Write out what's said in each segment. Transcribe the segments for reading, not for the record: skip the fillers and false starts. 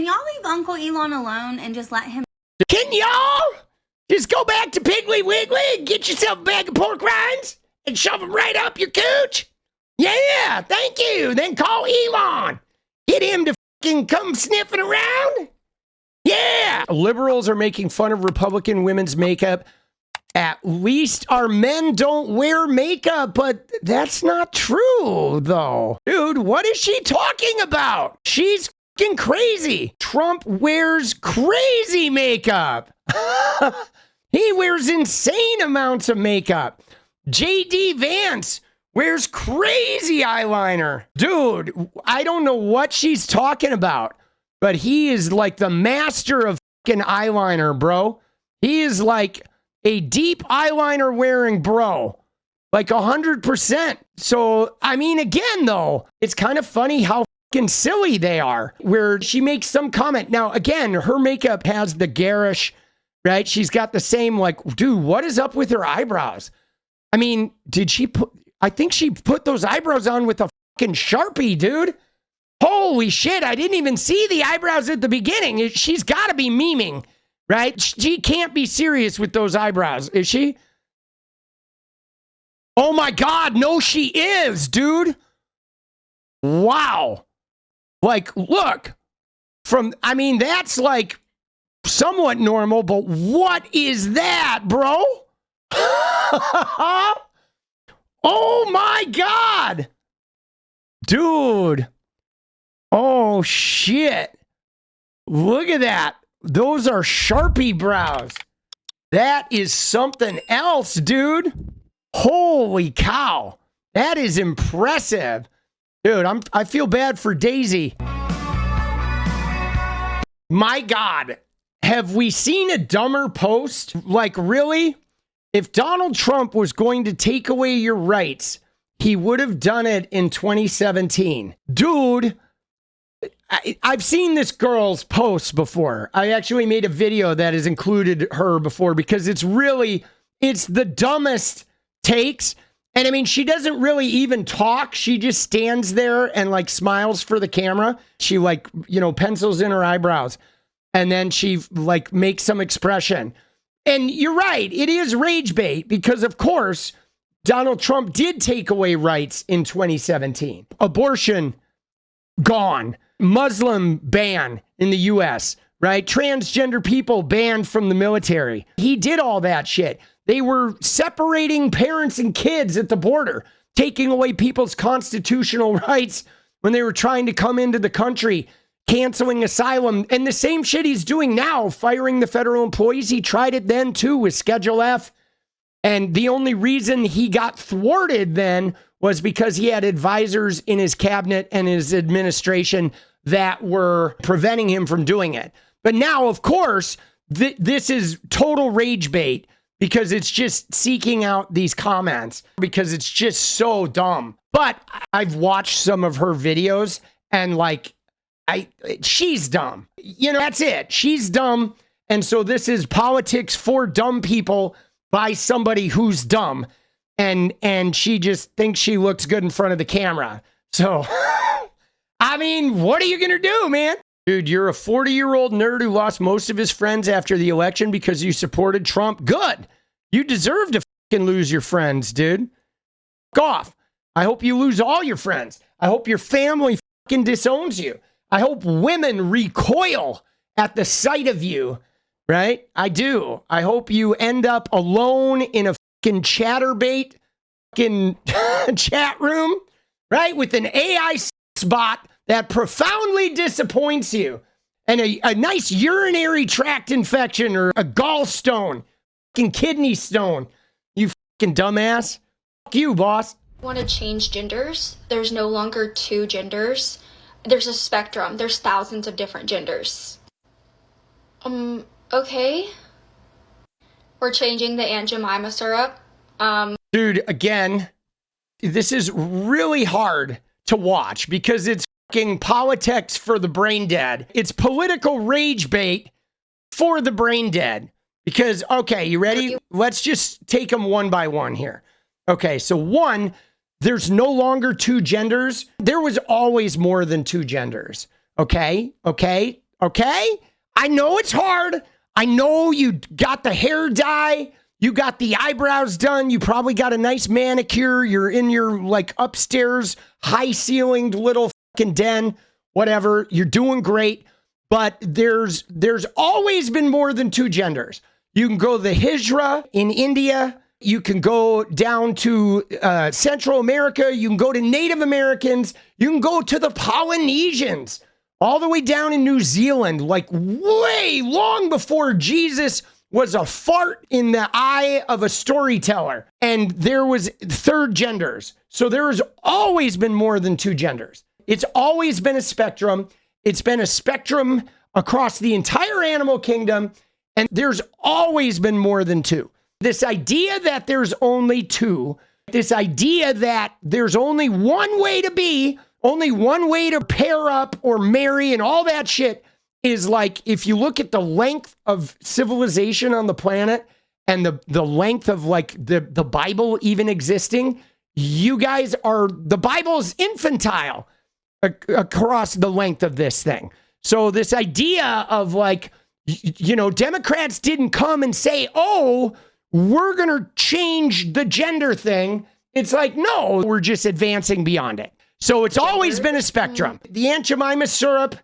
Can y'all leave Uncle Elon alone and just let him? Can y'all just go back to Piggly Wiggly and get yourself a bag of pork rinds and shove them right up your cooch? Yeah, thank you. Then call Elon. Get him to fucking come sniffing around. Yeah. Liberals are making fun of Republican women's makeup. At least our men don't wear makeup, but that's not true, though. Dude, what is she talking about? She's fucking crazy. Trump wears crazy makeup. He wears insane amounts of makeup. J.D. Vance wears crazy eyeliner. Dude, I don't know what she's talking about, but he is like the master of fucking eyeliner, bro. He is like a deep eyeliner wearing bro, like 100%. So, I mean, again, though, it's kind of funny how fucking silly they are, where she makes some comment. Now, again, her makeup has the garish, right? She's got the same, like, dude, what is up with her eyebrows? I mean, I think she put those eyebrows on with a fucking Sharpie, dude. Holy shit, I didn't even see the eyebrows at the beginning. She's got to be memeing. Right? She can't be serious with those eyebrows, is she? Oh my God, no, she is, dude. Wow. Like, look, I mean, that's like somewhat normal, but what is that, bro? Oh my God. Dude. Oh shit. Look at that. Those are Sharpie brows. That is something else, dude. Holy cow. That is impressive. Dude, I feel bad for Daisy. My God. Have we seen a dumber post? Like, really? If Donald Trump was going to take away your rights, he would have done it in 2017. Dude, I've seen this girl's posts before. I actually made a video that has included her before because it's the dumbest takes. And I mean, she doesn't really even talk. She just stands there and like smiles for the camera. She like, pencils in her eyebrows and then she like makes some expression. And you're right. It is rage bait because of course, Donald Trump did take away rights in 2017. Abortion gone. Muslim ban in the US, right? Transgender people banned from the military. He did all that shit. They were separating parents and kids at the border, taking away people's constitutional rights when they were trying to come into the country, canceling asylum. And the same shit he's doing now, firing the federal employees. He tried it then too with Schedule F. And the only reason he got thwarted then was because he had advisors in his cabinet and his administration that were preventing him from doing it. But now, of course, this is total rage bait because it's just seeking out these comments because it's just so dumb. But I've watched some of her videos and like, she's dumb. That's it. She's dumb. And so this is politics for dumb people by somebody who's dumb. And she just thinks she looks good in front of the camera. So, I mean, what are you going to do, man? Dude, you're a 40-year-old nerd who lost most of his friends after the election because you supported Trump. Good. You deserve to fucking lose your friends, dude. Fuck off. I hope you lose all your friends. I hope your family fucking disowns you. I hope women recoil at the sight of you, right? I do. I hope you end up alone in a fucking chatterbait fucking chat room, right? With an AI bot that profoundly disappoints you and a nice urinary tract infection or a gallstone, fucking kidney stone. You fucking dumbass. Fuck you, boss. Want to change genders? There's no longer two genders. There's a spectrum. There's thousands of different genders. Okay. We're changing the Aunt Jemima syrup. Dude, again, this is really hard to watch because it's fucking politics for the brain dead. It's political rage bait for the brain dead. Because, okay, you ready? Let's just take them one by one here. Okay, so one, there's no longer two genders. There was always more than two genders. Okay? Okay? I know it's hard. I know you got the hair dye. You got the eyebrows done. You probably got a nice manicure. You're in your like upstairs, high ceilinged little fucking den, whatever. You're doing great. But there's always been more than two genders. You can go the Hijra in India. You can go down to Central America. You can go to Native Americans. You can go to the Polynesians, all the way down in New Zealand, like way long before Jesus was a fart in the eye of a storyteller. And there was third genders. So there has always been more than two genders. It's always been a spectrum. It's been a spectrum across the entire animal kingdom. And there's always been more than two. This idea that there's only two, this idea that there's only one way to be, only one way to pair up or marry and all that shit is like, if you look at the length of civilization on the planet and the length of like the Bible even existing, you guys are, the Bible's infantile across the length of this thing. So this idea of like, you know, Democrats didn't come and say, oh, we're going to change the gender thing. It's like, no, we're just advancing beyond it. So it's always been a spectrum. The Aunt Jemima syrup,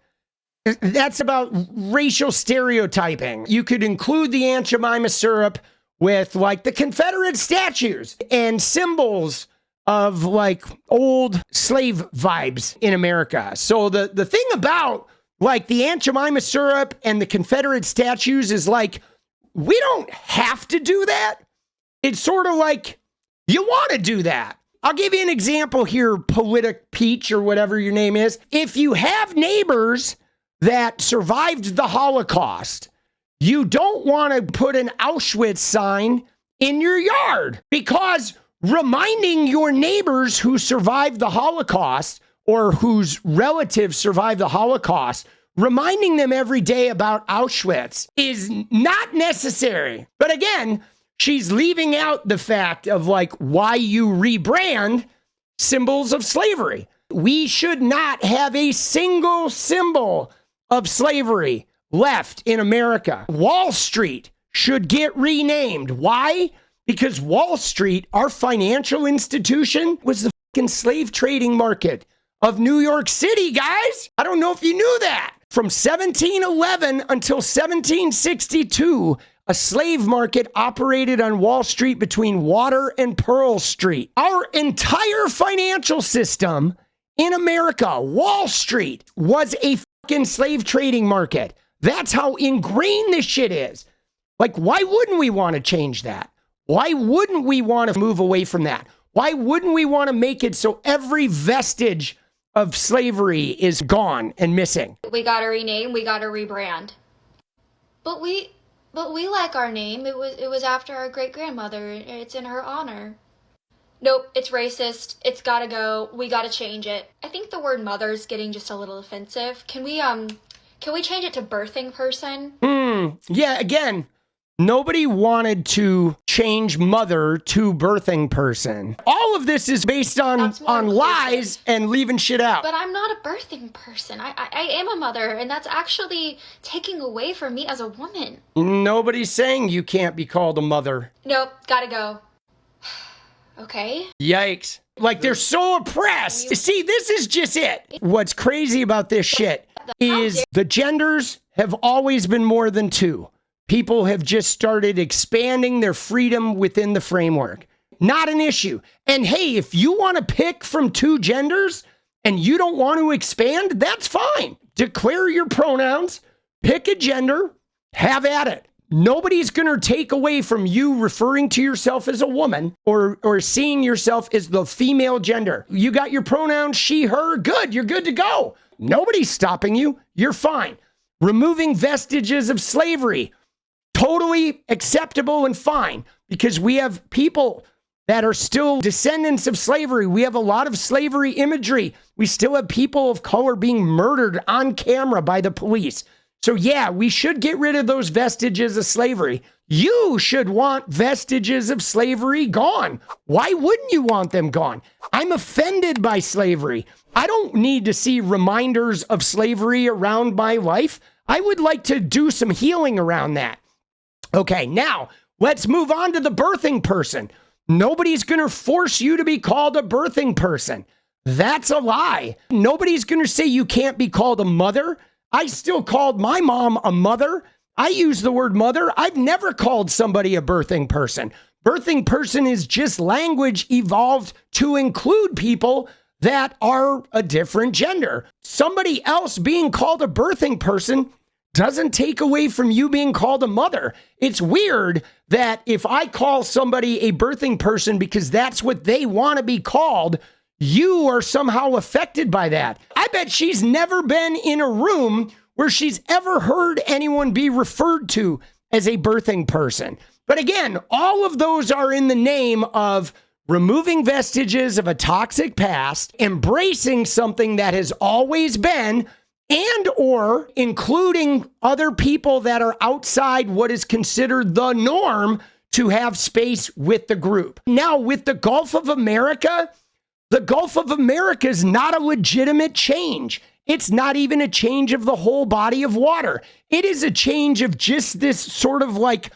that's about racial stereotyping. You could include the Aunt Jemima syrup with like the Confederate statues and symbols of like old slave vibes in America. So the thing about like the Aunt Jemima syrup and the Confederate statues is like, we don't have to do that. It's sort of like, you want to do that. I'll give you an example here, Politic Peach or whatever your name is. If you have neighbors that survived the Holocaust, you don't want to put an Auschwitz sign in your yard, because reminding your neighbors who survived the Holocaust or whose relatives survived the Holocaust, reminding them every day about Auschwitz is not necessary. But again, she's leaving out the fact of like why you rebrand symbols of slavery. We should not have a single symbol of slavery left in America. Wall Street should get renamed. Why? Because Wall Street, our financial institution, was the fucking slave trading market of New York City, guys. I don't know if you knew that. From 1711 until 1762, a slave market operated on Wall Street between Water and Pearl Street. Our entire financial system in America, Wall Street, was a fucking slave trading market. That's how ingrained this shit is. Like, why wouldn't we want to change that? Why wouldn't we want to move away from that? Why wouldn't we want to make it so every vestige of slavery is gone and missing? We gotta rename, we gotta rebrand. But we like our name. It was after our great-grandmother. It's in her honor. Nope, it's racist. It's gotta go. We gotta change it. I think the word mother's getting just a little offensive. Can we change it to birthing person? Yeah, again, nobody wanted to change mother to birthing person. All of this is based on lies and leaving shit out. But I'm not a birthing person. I am a mother, and that's actually taking away from me as a woman. Nobody's saying you can't be called a mother. Nope, gotta go. Okay. Yikes. Like, they're so oppressed. See, this is just it. What's crazy about this shit is the genders have always been more than two. People have just started expanding their freedom within the framework. Not an issue. And hey, if you want to pick from two genders and you don't want to expand, that's fine. Declare your pronouns, pick a gender, have at it. Nobody's going to take away from you referring to yourself as a woman or seeing yourself as the female gender. You got your pronouns, she, her, good. You're good to go. Nobody's stopping you. You're fine. Removing vestiges of slavery, totally acceptable and fine, because we have people that are still descendants of slavery. We have a lot of slavery imagery. We still have people of color being murdered on camera by the police. So yeah, we should get rid of those vestiges of slavery. You should want vestiges of slavery gone. Why wouldn't you want them gone? I'm offended by slavery. I don't need to see reminders of slavery around my life. I would like to do some healing around that. Okay, now let's move on to the birthing person. Nobody's going to force you to be called a birthing person. That's a lie. Nobody's going to say you can't be called a mother. I still called my mom a mother. I use the word mother. I've never called somebody a birthing person. Birthing person is just language evolved to include people that are a different gender. Somebody else being called a birthing person doesn't take away from you being called a mother. It's weird that if I call somebody a birthing person because that's what they want to be called, you are somehow affected by that. I bet she's never been in a room where she's ever heard anyone be referred to as a birthing person. But again, all of those are in the name of removing vestiges of a toxic past, embracing something that has always been, and or including other people that are outside what is considered the norm to have space with the group. Now, with the Gulf of America is not a legitimate change. It's not even a change of the whole body of water. It is a change of just this sort of like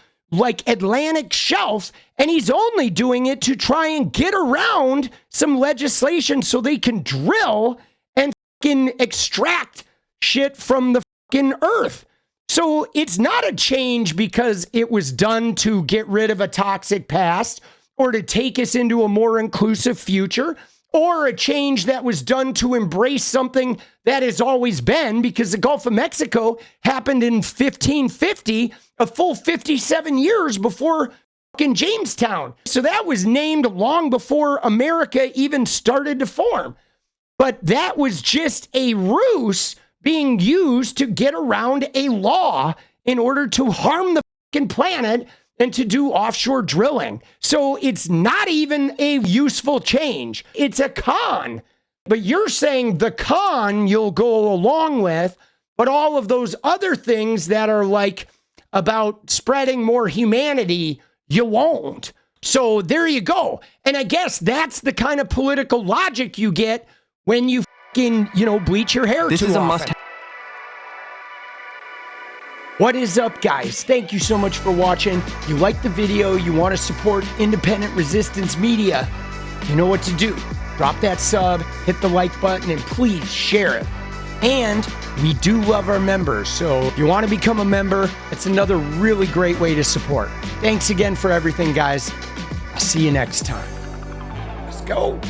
Atlantic shelf, and he's only doing it to try and get around some legislation so they can drill and fucking extract shit from the fucking earth. So it's not a change because it was done to get rid of a toxic past or to take us into a more inclusive future, or a change that was done to embrace something that has always been, because the Gulf of Mexico happened in 1550, a full 57 years before fucking Jamestown. So that was named long before America even started to form. But that was just a ruse being used to get around a law in order to harm the fucking planet and to do offshore drilling. So it's not even a useful change. It's a con. But you're saying the con you'll go along with, but all of those other things that are like about spreading more humanity, you won't. So there you go. And I guess that's the kind of political logic you get when you fucking, bleach your hair too often. What is up, guys? Thank you so much for watching. You like the video, you want to support independent resistance media, you know what to do. Drop that sub, hit the like button, and please share it. And we do love our members, so if you want to become a member, it's another really great way to support. Thanks again for everything, guys. I'll see you next time. Let's go.